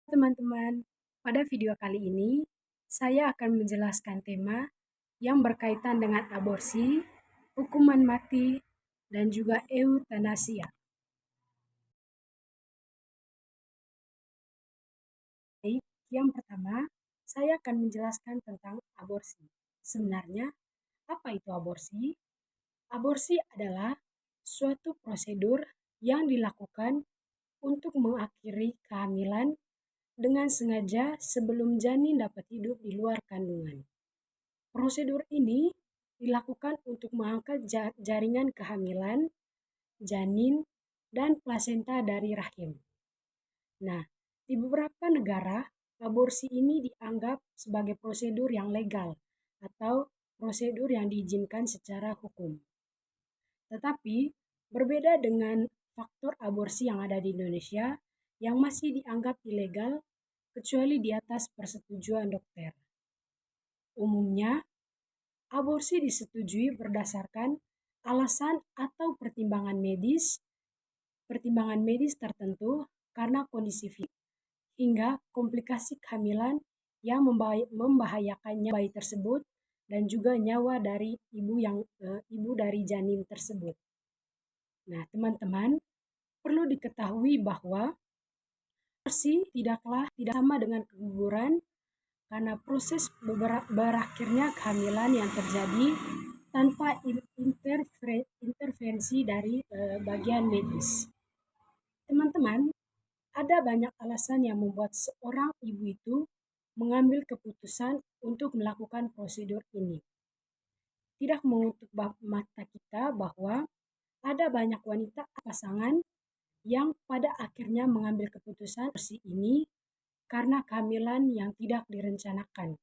Teman-teman, pada video kali ini saya akan menjelaskan tema yang berkaitan dengan aborsi, hukuman mati, dan juga eutanasia. Baik, yang pertama, saya akan menjelaskan tentang aborsi. Sebenarnya, apa itu aborsi? Aborsi adalah suatu prosedur yang dilakukan untuk mengakhiri kehamilan dengan sengaja sebelum janin dapat hidup di luar kandungan. Prosedur ini dilakukan untuk mengangkat jaringan kehamilan, janin, dan plasenta dari rahim. Nah, di beberapa negara, aborsi ini dianggap sebagai prosedur yang legal atau prosedur yang diizinkan secara hukum. Tetapi, berbeda dengan faktor aborsi yang ada di Indonesia yang masih dianggap ilegal kecuali di atas persetujuan dokter. Umumnya, aborsi disetujui berdasarkan alasan atau pertimbangan medis tertentu karena kondisi fisik hingga komplikasi kehamilan yang membahayakan bayi tersebut dan juga nyawa dari ibu dari janin tersebut. Nah, teman-teman, perlu diketahui bahwa aborsi tidak sama dengan keguguran karena proses berakhirnya kehamilan yang terjadi tanpa intervensi dari bagian medis. Teman-teman, ada banyak alasan yang membuat seorang ibu itu mengambil keputusan untuk melakukan prosedur ini. Tidak menutup mata kita bahwa ada banyak wanita pasangan yang pada akhirnya mengambil keputusan aborsi ini karena kehamilan yang tidak direncanakan.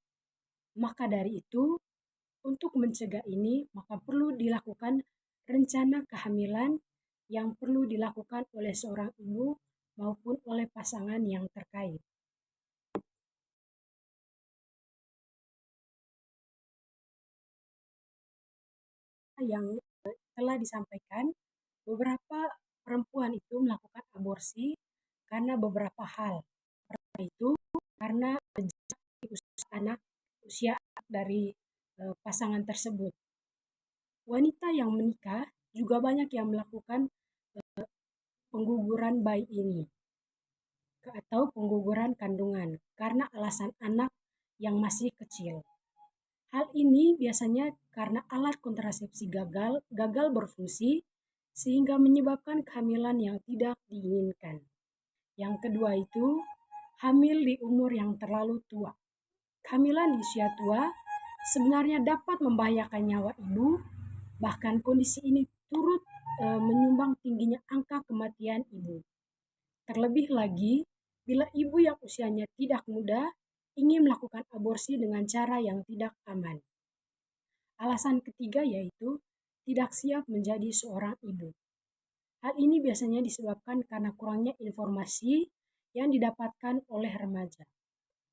Maka dari itu, untuk mencegah ini, maka perlu dilakukan rencana kehamilan yang perlu dilakukan oleh seorang ibu maupun oleh pasangan yang terkait. Yang telah disampaikan, beberapa perempuan itu melakukan aborsi karena beberapa hal. Pertama itu karena usia dari pasangan tersebut. Wanita yang menikah juga banyak yang melakukan pengguguran bayi ini atau pengguguran kandungan karena alasan anak yang masih kecil. Hal ini biasanya karena alat kontrasepsi gagal berfungsi sehingga menyebabkan kehamilan yang tidak diinginkan. Yang kedua itu hamil di umur yang terlalu tua. Kehamilan di usia tua sebenarnya dapat membahayakan nyawa ibu, bahkan kondisi ini turut menyumbang tingginya angka kematian ibu. Terlebih lagi, bila ibu yang usianya tidak muda ingin melakukan aborsi dengan cara yang tidak aman. Alasan ketiga yaitu tidak siap menjadi seorang ibu. Hal ini biasanya disebabkan karena kurangnya informasi yang didapatkan oleh remaja.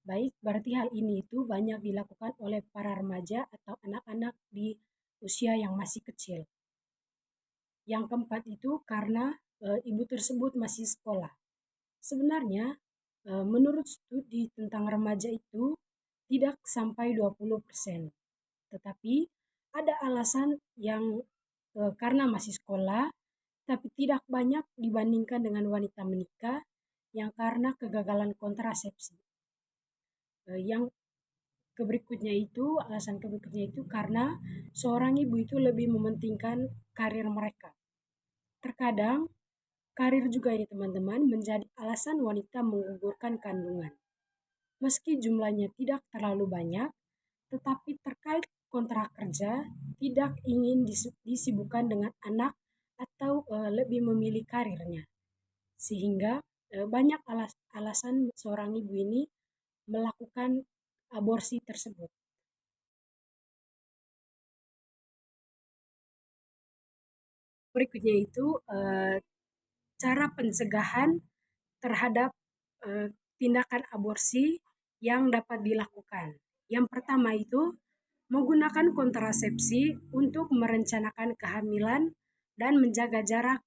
Baik, berarti hal ini itu banyak dilakukan oleh para remaja atau anak-anak di usia yang masih kecil. Yang keempat itu karena ibu tersebut masih sekolah. Sebenarnya menurut studi tentang remaja itu tidak sampai 20%. Tetapi ada alasan yang karena masih sekolah tapi tidak banyak dibandingkan dengan wanita menikah yang karena kegagalan kontrasepsi. Yang alasan berikutnya itu karena seorang ibu itu lebih mementingkan karir mereka. Terkadang karir juga ini teman-teman menjadi alasan wanita menggugurkan kandungan. Meski jumlahnya tidak terlalu banyak, tetapi terkait kontrak kerja tidak ingin disibukkan dengan anak atau lebih memilih karirnya. Sehingga banyak alasan seorang ibu ini melakukan aborsi tersebut. Berikutnya itu cara pencegahan terhadap tindakan aborsi yang dapat dilakukan. Yang pertama itu menggunakan kontrasepsi untuk merencanakan kehamilan dan menjaga jarak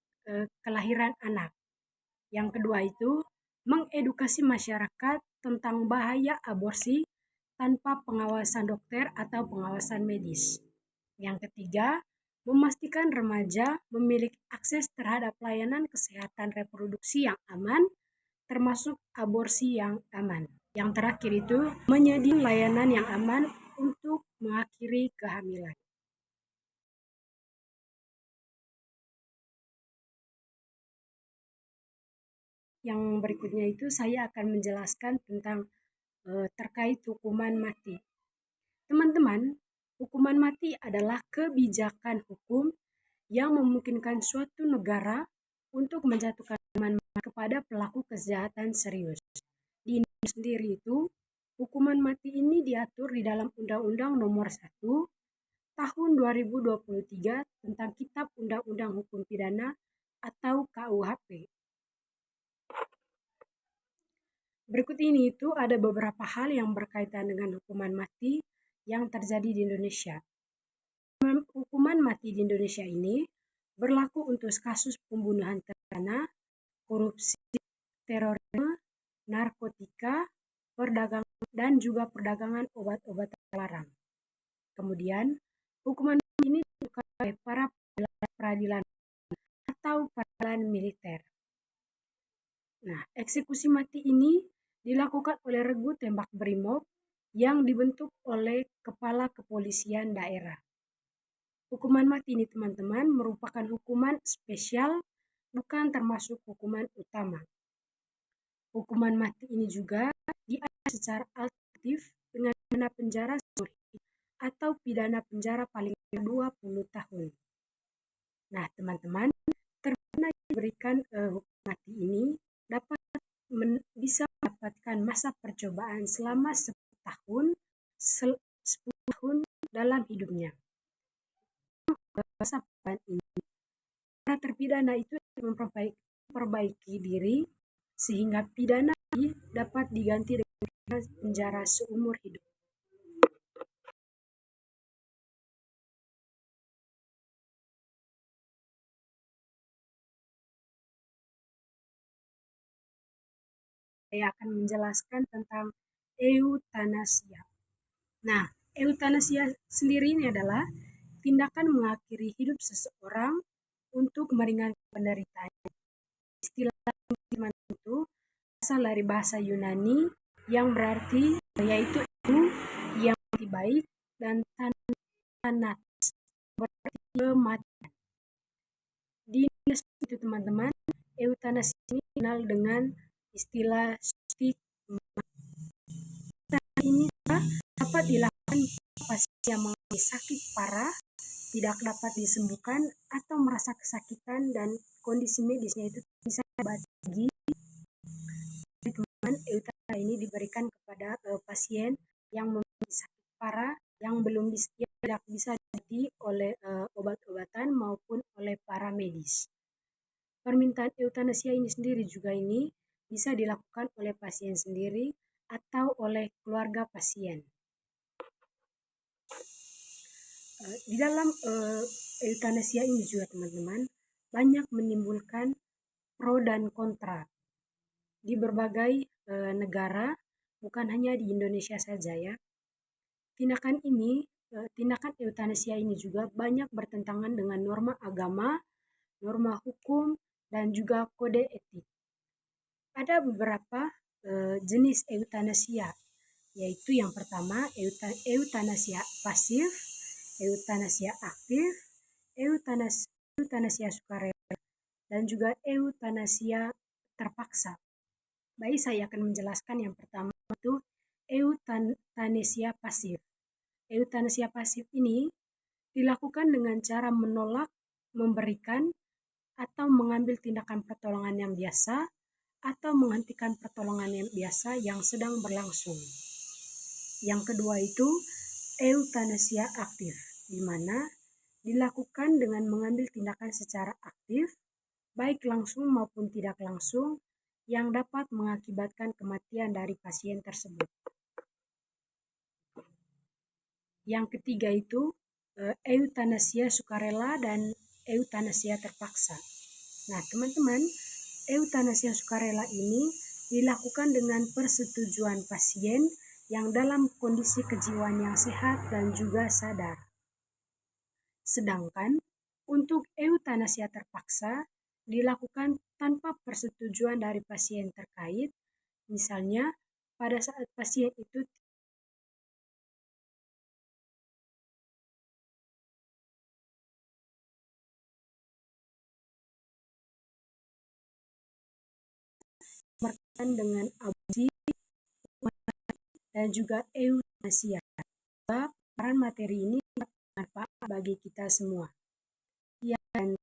kelahiran anak. Yang kedua itu mengedukasi masyarakat tentang bahaya aborsi tanpa pengawasan dokter atau pengawasan medis. Yang ketiga, memastikan remaja memiliki akses terhadap pelayanan kesehatan reproduksi yang aman, termasuk aborsi yang aman. Yang terakhir itu, menyediakan layanan yang aman untuk mengakhiri kehamilan. Yang berikutnya itu saya akan menjelaskan tentang terkait hukuman mati. Teman-teman, hukuman mati adalah kebijakan hukum yang memungkinkan suatu negara untuk menjatuhkan hukuman mati kepada pelaku kejahatan serius. Di Indonesia sendiri itu, hukuman mati ini diatur di dalam Undang-Undang Nomor 1 Tahun 2023 tentang Kitab Undang-Undang Hukum Pidana atau KUHP. Berikut ini itu ada beberapa hal yang berkaitan dengan hukuman mati yang terjadi di Indonesia. Hukuman mati di Indonesia ini berlaku untuk kasus pembunuhan terencana, korupsi, terorisme, narkotika, perdagangan, dan juga perdagangan obat-obatan terlarang. Kemudian, hukuman mati ini dilakukan oleh para peradilan atau peradilan militer. Nah, eksekusi mati ini dilakukan oleh regu tembak Brimob yang dibentuk oleh Kepala Kepolisian Daerah. Hukuman mati ini teman-teman merupakan hukuman spesial, bukan termasuk hukuman utama. Hukuman mati ini juga diatur secara alternatif dengan pidana penjara seumur hidup atau pidana penjara paling 20 tahun. Nah, teman-teman, terpidana yang diberikan hukuman mati ini dapat bisa mendapatkan masa percobaan selama 10 tahun dalam hidupnya. Masa percobaan ini, para terpidana itu memperbaiki diri sehingga pidana dapat diganti dengan penjara seumur hidup. Saya akan menjelaskan tentang eutanasia. Nah, eutanasia sendiri ini adalah tindakan mengakhiri hidup seseorang untuk meringankan penderitaan. Istilah itu berasal dari bahasa Yunani yang berarti yaitu yang baik dan thanatos berarti kematian. Di Indonesia itu teman-teman, eutanasi ini dikenal dengan istilah stigma. Ini dapat dilakukan pasien yang mengalami sakit parah, tidak dapat disembuhkan atau merasa kesakitan dan kondisi medisnya itu bisa bagi teman eutanasi ini diberikan kepada pasien yang memiliki sakit parah yang belum tidak bisa diobati oleh obat-obatan maupun oleh para medis. Permintaan eutanasia ini sendiri juga ini bisa dilakukan oleh pasien sendiri atau oleh keluarga pasien. Di dalam eutanasia ini juga teman-teman banyak menimbulkan pro dan kontra di berbagai negara, bukan hanya di Indonesia saja ya. Tindakan eutanasia ini juga banyak bertentangan dengan norma agama, norma hukum, dan juga kode etik. Ada beberapa jenis eutanasia, yaitu yang pertama eutanasia pasif, eutanasia aktif, eutanasia sukarela, dan juga eutanasia terpaksa. Baik, saya akan menjelaskan yang pertama itu eutanasia pasif. Eutanasia pasif ini dilakukan dengan cara menolak, memberikan, atau mengambil tindakan pertolongan yang biasa, atau menghentikan pertolongan yang biasa yang sedang berlangsung. Yang kedua itu eutanasia aktif, di mana dilakukan dengan mengambil tindakan secara aktif, baik langsung maupun tidak langsung, yang dapat mengakibatkan kematian dari pasien tersebut. Yang ketiga itu eutanasia sukarela dan eutanasia terpaksa. Nah, teman-teman, eutanasia sukarela ini dilakukan dengan persetujuan pasien yang dalam kondisi kejiwaan yang sehat dan juga sadar. Sedangkan untuk eutanasia terpaksa dilakukan tanpa persetujuan dari pasien terkait, misalnya pada saat pasien itu berkaitan dengan aborsi dan juga eutanasia. Peran materi ini bermanfaat bagi kita semua. Ya, dan